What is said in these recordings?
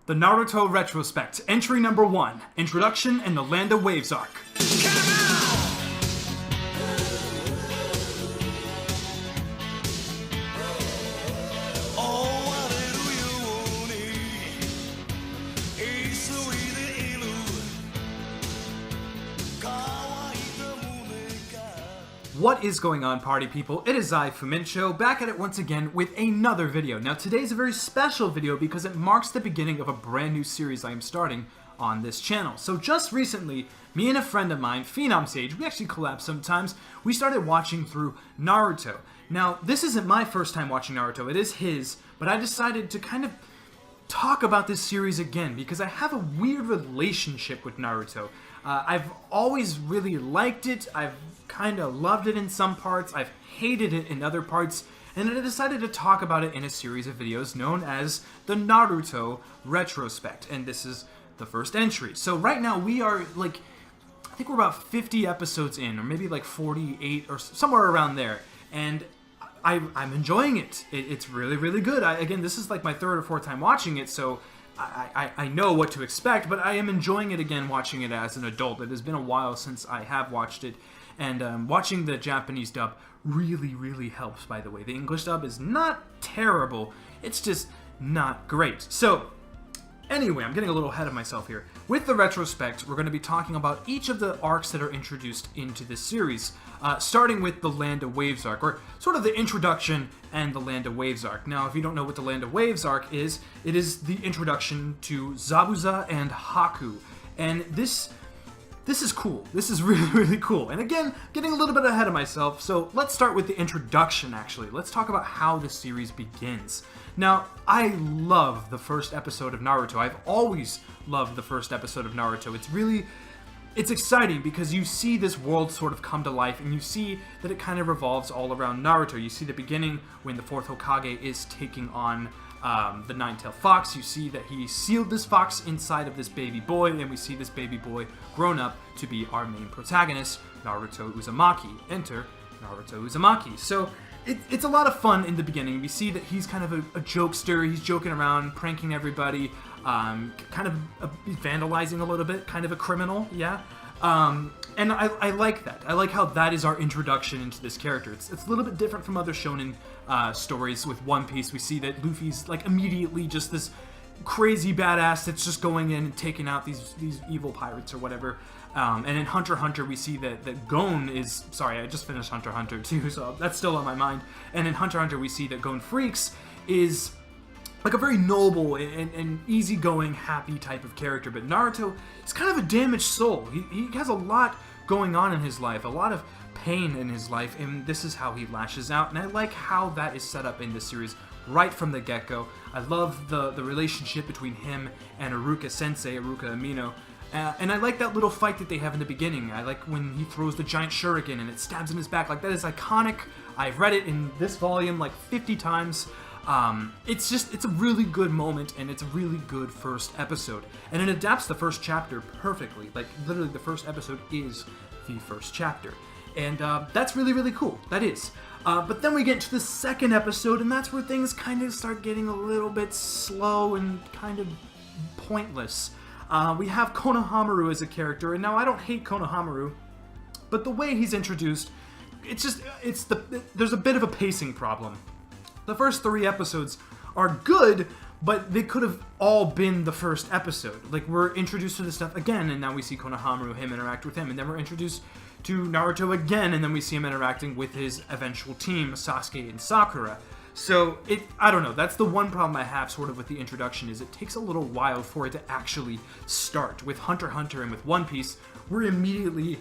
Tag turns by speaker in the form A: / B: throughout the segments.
A: The Naruto Retrospect, entry number 1, Introduction and the Land of Waves arc. What is going on, party people? It is I, Fumincho, back at it once again with another video. Now today is a very special video because it marks the beginning of a brand new series I am starting on this channel. So just recently, me and a friend of mine, Phenom Sage, we actually collab sometimes, we started watching through Naruto. Now this isn't my first time watching Naruto, it is his, but I decided to kind of talk about this series again because I have a weird relationship with Naruto. I've always really liked it, I've kind of loved it in some parts, I've hated it in other parts, and I decided to talk about it in a series of videos known as the Naruto Retrospect, and this is the first entry. So right now we are like, I think we're about 50 episodes in, or maybe like 48 or somewhere around there, and I'm enjoying it. It's really, really good. Again, this is like my third or fourth time watching it, so I know what to expect, but I am enjoying it again watching it as an adult. It has been a while since I have watched it, and watching the Japanese dub really, really helps, by the way. The English dub is not terrible, it's just not great. So, anyway, I'm getting a little ahead of myself here. With the Retrospect, we're going to be talking about each of the arcs that are introduced into this series, starting with the Land of Waves arc, or sort of the introduction and the Land of Waves arc. Now, if you don't know what the Land of Waves arc is, it is the introduction to Zabuza and Haku. And this is cool. This is really, really cool. And again, getting a little bit ahead of myself, so let's start with the introduction, actually. Let's talk about how the series begins. Now, I love the first episode of Naruto. I've always loved the first episode of Naruto. It's exciting because you see this world sort of come to life, and you see that it kind of revolves all around Naruto. You see the beginning when the 4th Hokage is taking on the Nine-Tailed Fox. You see that he sealed this fox inside of this baby boy, and we see this baby boy grown up to be our main protagonist, Naruto Uzumaki. Enter Naruto Uzumaki. So it's a lot of fun in the beginning. We see that he's kind of a jokester, he's joking around, pranking everybody, kind of vandalizing a little bit, kind of a criminal, yeah? And I like that. I like how that is our introduction into this character. It's a little bit different from other shonen stories. With One Piece, we see that Luffy's like immediately just this crazy badass that's just going in and taking out these evil pirates or whatever. And in Hunter x Hunter, we see that Gon is... Sorry, I just finished Hunter x Hunter too, so that's still on my mind. And in Hunter x Hunter, we see that Gon Freaks is like a very noble and easygoing, happy type of character. But Naruto is kind of a damaged soul. He has a lot going on in his life, a lot of pain in his life, and this is how he lashes out. And I like how that is set up in this series right from the get-go. I love the relationship between him and Iruka Sensei, Iruka Amino. And I like that little fight that they have in the beginning. I like when he throws the giant shuriken and it stabs in his back. Like, that is iconic. I've read it in this volume like 50 times. It's a really good moment, and it's a really good first episode. And it adapts the first chapter perfectly. Like, literally the first episode is the first chapter. And that's really, really cool. That is. But then we get to the second episode, and that's where things kind of start getting a little bit slow and kind of pointless. We have Konohamaru as a character, and now I don't hate Konohamaru, but the way he's introduced, there's a bit of a pacing problem. The first 3 episodes are good, but they could have all been the first episode. Like, we're introduced to this stuff again, and now we see Konohamaru, him interact with him, and then we're introduced to Naruto again, and then we see him interacting with his eventual team, Sasuke and Sakura. So, I don't know, that's the one problem I have sort of with the introduction, is it takes a little while for it to actually start. With Hunter x Hunter and with One Piece, we're immediately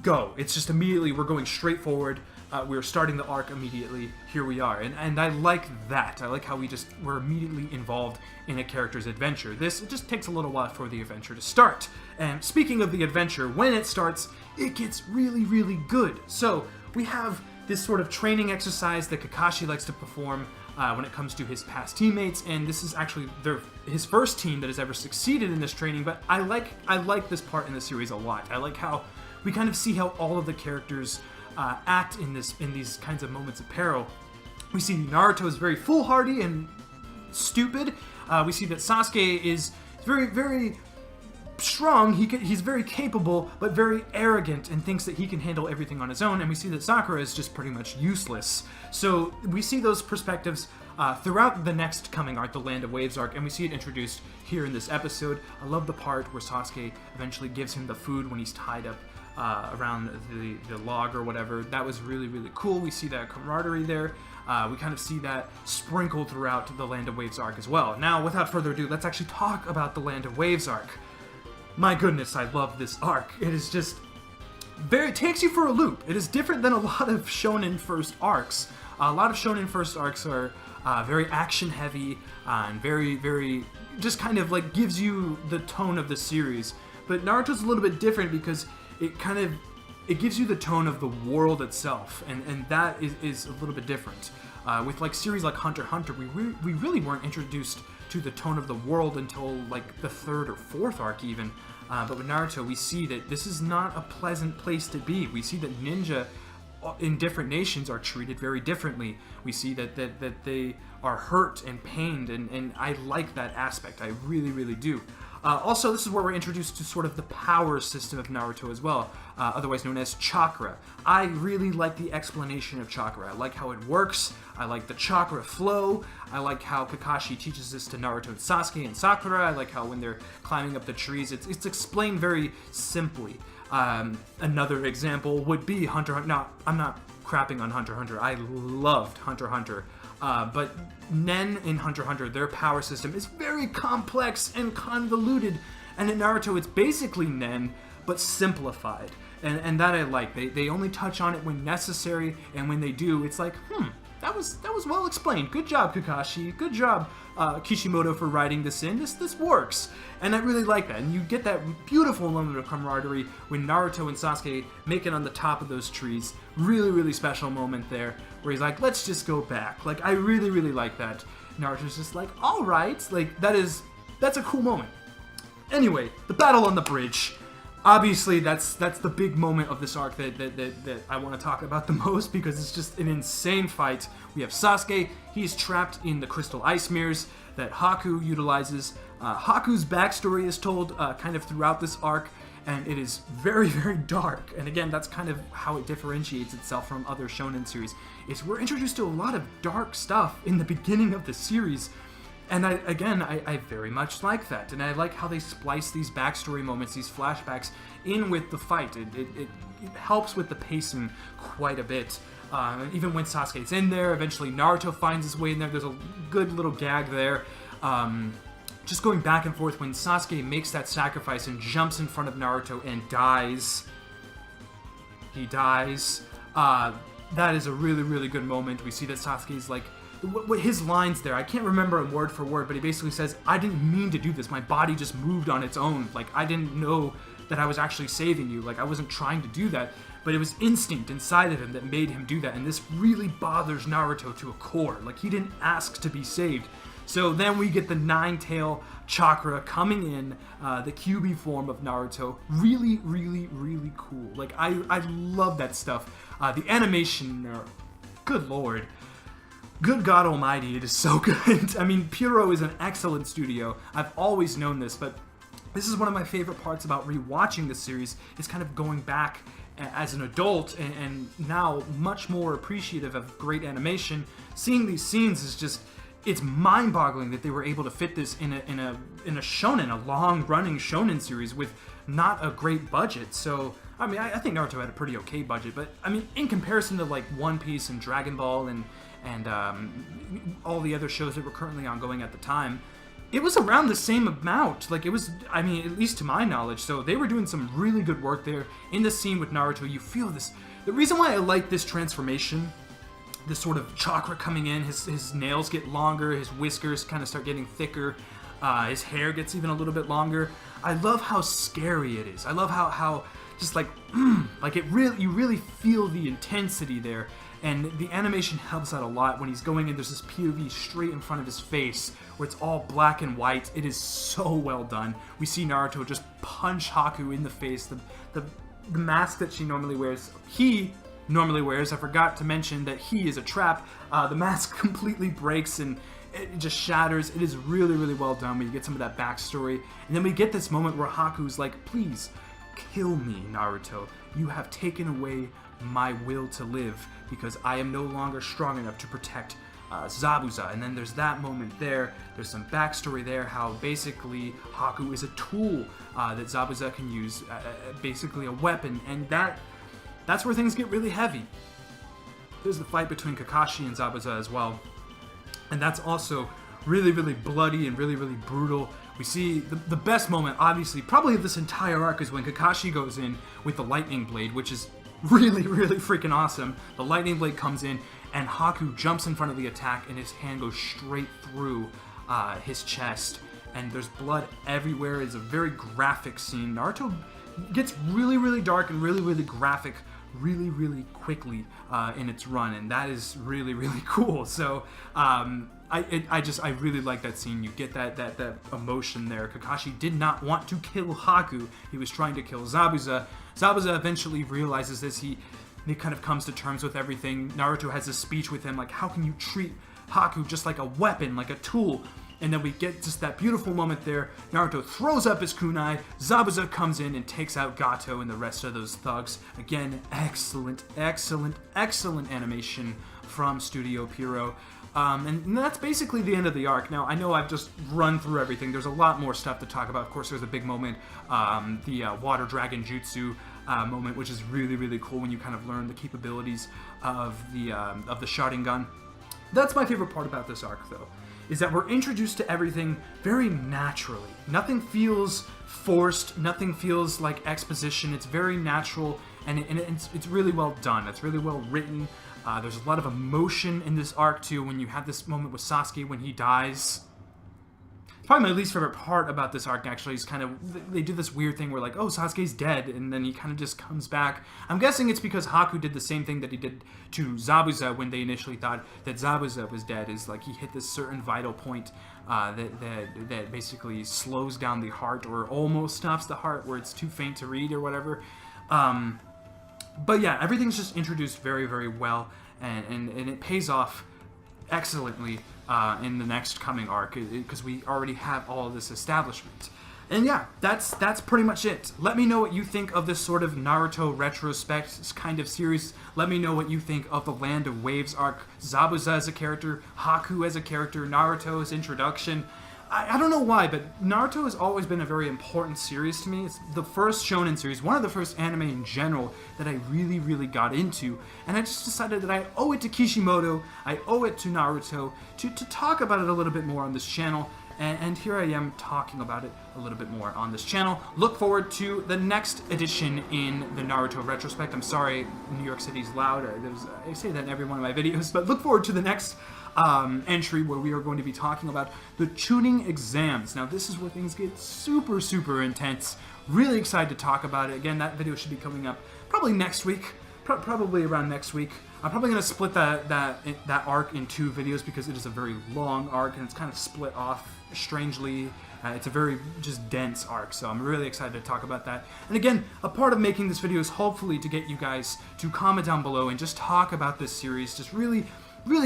A: go. It's just immediately, we're going straight forward. We're starting the arc immediately. Here we are. And I like that. I like how we're immediately involved in a character's adventure. It just takes a little while for the adventure to start. And speaking of the adventure, when it starts, it gets really, really good. So, we have this sort of training exercise that Kakashi likes to perform when it comes to his past teammates, and this is actually his first team that has ever succeeded in this training, but I like this part in the series a lot. I like how we kind of see how all of the characters act in these kinds of moments of peril. We see Naruto is very foolhardy and stupid. We see that Sasuke is very, very strong. He's very capable, but very arrogant and thinks that he can handle everything on his own. And we see that Sakura is just pretty much useless. So we see those perspectives throughout the next coming arc, the Land of Waves arc, and we see it introduced here in this episode. I love the part where Sasuke eventually gives him the food when he's tied up around the log or whatever. That was really, really cool. We see that camaraderie there. We kind of see that sprinkled throughout the Land of Waves arc as well. Now, without further ado, let's actually talk about the Land of Waves arc. My goodness, I love this arc. It is just it takes you for a loop. It is different than a lot of shonen first arcs. A lot of shonen first arcs are very action heavy and very, very just kind of like gives you the tone of the series. But Naruto's a little bit different because it gives you the tone of the world itself, and that is a little bit different. With like series like Hunter x Hunter, we really weren't introduced to the tone of the world until like the third or fourth arc even. But with Naruto, we see that this is not a pleasant place to be. We see that ninja in different nations are treated very differently. We see that they are hurt and pained, and I like that aspect. I really, really do. Also, this is where we're introduced to sort of the power system of Naruto as well, otherwise known as chakra. I really like the explanation of chakra. I like how it works. I like the chakra flow. I like how Kakashi teaches this to Naruto and Sasuke and Sakura. I like how when they're climbing up the trees, it's explained very simply. Another example would be Hunter x Hunter. No, I'm not crapping on Hunter x Hunter. I loved Hunter x Hunter. But Nen in Hunter x Hunter, their power system is very complex and convoluted. And in Naruto, it's basically Nen, but simplified. And that I like. They only touch on it when necessary, and when they do, it's like, that was well explained. Good job, Kakashi. Good job, Kishimoto, for writing this in. This works. And I really like that. And you get that beautiful moment of camaraderie when Naruto and Sasuke make it on the top of those trees. Really, really special moment there where he's like, let's just go back. Like, I really, really like that. Naruto's just like, all right. Like, that's a cool moment. Anyway, the battle on the bridge. Obviously, that's the big moment of this arc that I want to talk about the most, because it's just an insane fight. We have Sasuke. He's trapped in the crystal ice mirrors that Haku utilizes. Haku's backstory is told kind of throughout this arc, and it is very, very dark. And again, that's kind of how it differentiates itself from other shonen series. We're introduced to a lot of dark stuff in the beginning of the series. And I very much like that. And I like how they splice these backstory moments, these flashbacks, in with the fight. It helps with the pacing quite a bit. Even when Sasuke's in there, eventually Naruto finds his way in there. There's a good little gag there. Just going back and forth when Sasuke makes that sacrifice and jumps in front of Naruto and dies. He dies. That is a really, really good moment. We see that Sasuke's like, his lines there, I can't remember him word for word, but he basically says, I didn't mean to do this. My body just moved on its own. Like, I didn't know that I was actually saving you. Like, I wasn't trying to do that. But it was instinct inside of him that made him do that. And this really bothers Naruto to a core. Like, he didn't ask to be saved. So then we get the nine-tail chakra coming in, the QB form of Naruto. Really, really, really cool. Like, I love that stuff. The animation, good lord. Good God Almighty, it is so good. I mean, Puro is an excellent studio. I've always known this, but this is one of my favorite parts about rewatching the series, is kind of going back as an adult and now much more appreciative of great animation. Seeing these scenes is just, it's mind-boggling that they were able to fit this in a shonen, a long-running shonen series with not a great budget. So, I mean, I think Naruto had a pretty okay budget, but I mean, in comparison to like One Piece and Dragon Ball and all the other shows that were currently ongoing at the time, it was around the same amount. Like, it was, I mean, at least to my knowledge. So they were doing some really good work there. In the scene with Naruto, you feel this. The reason why I like this transformation, this sort of chakra coming in, his nails get longer, his whiskers kind of start getting thicker, his hair gets even a little bit longer. I love how scary it is. I love how just like, like it really, you really feel the intensity there. And the animation helps out a lot when he's going in. There's this POV straight in front of his face where it's all black and white. It is so well done. We see Naruto just punch Haku in the face. The mask that she normally wears, he normally wears, I forgot to mention that he is a trap. The mask completely breaks and it just shatters. It is really, really well done when you get some of that backstory. And then we get this moment where Haku's like, please, kill me, Naruto. You have taken away my will to live because I am no longer strong enough to protect Zabuza. And then there's that moment there. There's some backstory there, how basically Haku is a tool that Zabuza can use, basically a weapon. And that's where things get really heavy. There's the fight between Kakashi and Zabuza as well. And that's also really, really bloody and really, really brutal. We see the best moment, obviously, probably of this entire arc is when Kakashi goes in with the lightning blade, which is really, really freaking awesome. The lightning blade comes in, and Haku jumps in front of the attack, and his hand goes straight through his chest. And there's blood everywhere. It's a very graphic scene. Naruto gets really, really dark and really, really graphic really, really quickly in its run, and that is really, really cool. So I really like that scene. You get that emotion there. Kakashi did not want to kill Haku. He was trying to kill Zabuza. Zabuza eventually realizes this. He kind of comes to terms with everything. Naruto has a speech with him like, how can you treat Haku just like a weapon, like a tool? And then we get just that beautiful moment there. Naruto throws up his kunai. Zabuza comes in and takes out Gato and the rest of those thugs. Again, excellent, excellent, excellent animation from Studio Pierrot. And that's basically the end of the arc. Now, I know I've just run through everything. There's a lot more stuff to talk about. Of course, there's a big moment, the Water Dragon Jutsu moment, which is really, really cool when you kind of learn the capabilities of the Sharingan. That's my favorite part about this arc, though, is that we're introduced to everything very naturally. Nothing feels forced, nothing feels like exposition. It's very natural, and it's really well done. It's really well written. There's a lot of emotion in this arc, too, when you have this moment with Sasuke when he dies. It's probably my least favorite part about this arc, actually, is kind of, they do this weird thing where, like, oh, Sasuke's dead, and then he kind of just comes back. I'm guessing it's because Haku did the same thing that he did to Zabuza when they initially thought that Zabuza was dead, is like he hit this certain vital point that basically slows down the heart, or almost stops the heart, where it's too faint to read, or whatever. But yeah, everything's just introduced very, very well, and it pays off excellently in the next coming arc, because we already have all of this establishment. And yeah, that's pretty much it. Let me know what you think of this sort of Naruto retrospect kind of series. Let me know what you think of the Land of Waves arc, Zabuza as a character, Haku as a character, Naruto's introduction. I don't know why, but Naruto has always been a very important series to me. It's the first shonen series, one of the first anime in general that I really, really got into. And I just decided that I owe it to Kishimoto, I owe it to Naruto, to talk about it a little bit more on this channel. And here I am talking about it a little bit more on this channel. Look forward to the next edition in the Naruto retrospect. I'm sorry, New York City's loud. I say that in every one of my videos, but look forward to the next entry where we are going to be talking about the tuning exams. Now, this is where things get super, super intense. Really excited to talk about it. Again, that video should be coming up probably next week. Probably around next week. I'm probably going to split that arc in 2 videos because it is a very long arc and it's kind of split off strangely. It's a very just dense arc, so I'm really excited to talk about that. And again, a part of making this video is hopefully to get you guys to comment down below and just talk about this series. Just really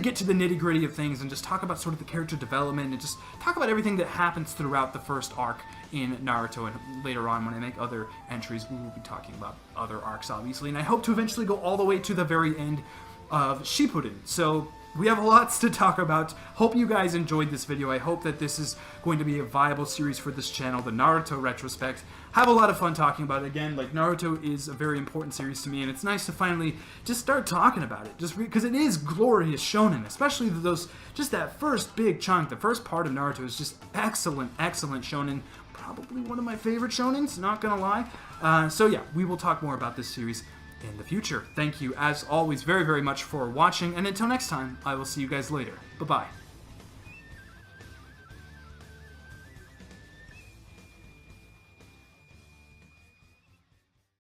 A: get to the nitty-gritty of things and just talk about sort of the character development and just talk about everything that happens throughout the first arc in Naruto. And later on, when I make other entries, we will be talking about other arcs, obviously. And I hope to eventually go all the way to the very end of Shippuden. So we have lots to talk about. Hope you guys enjoyed this video. I hope that this is going to be a viable series for this channel, the Naruto retrospect. Have a lot of fun talking about it. Again, like, Naruto is a very important series to me, and it's nice to finally just start talking about it, just because it is glorious shonen, especially just that first big chunk. The first part of Naruto is just excellent shonen. Probably one of my favorite shonens, not gonna lie. So yeah, we will talk more about this series in the future. Thank you, as always, very, very much for watching, and until next time, I will see you guys later. Bye-bye.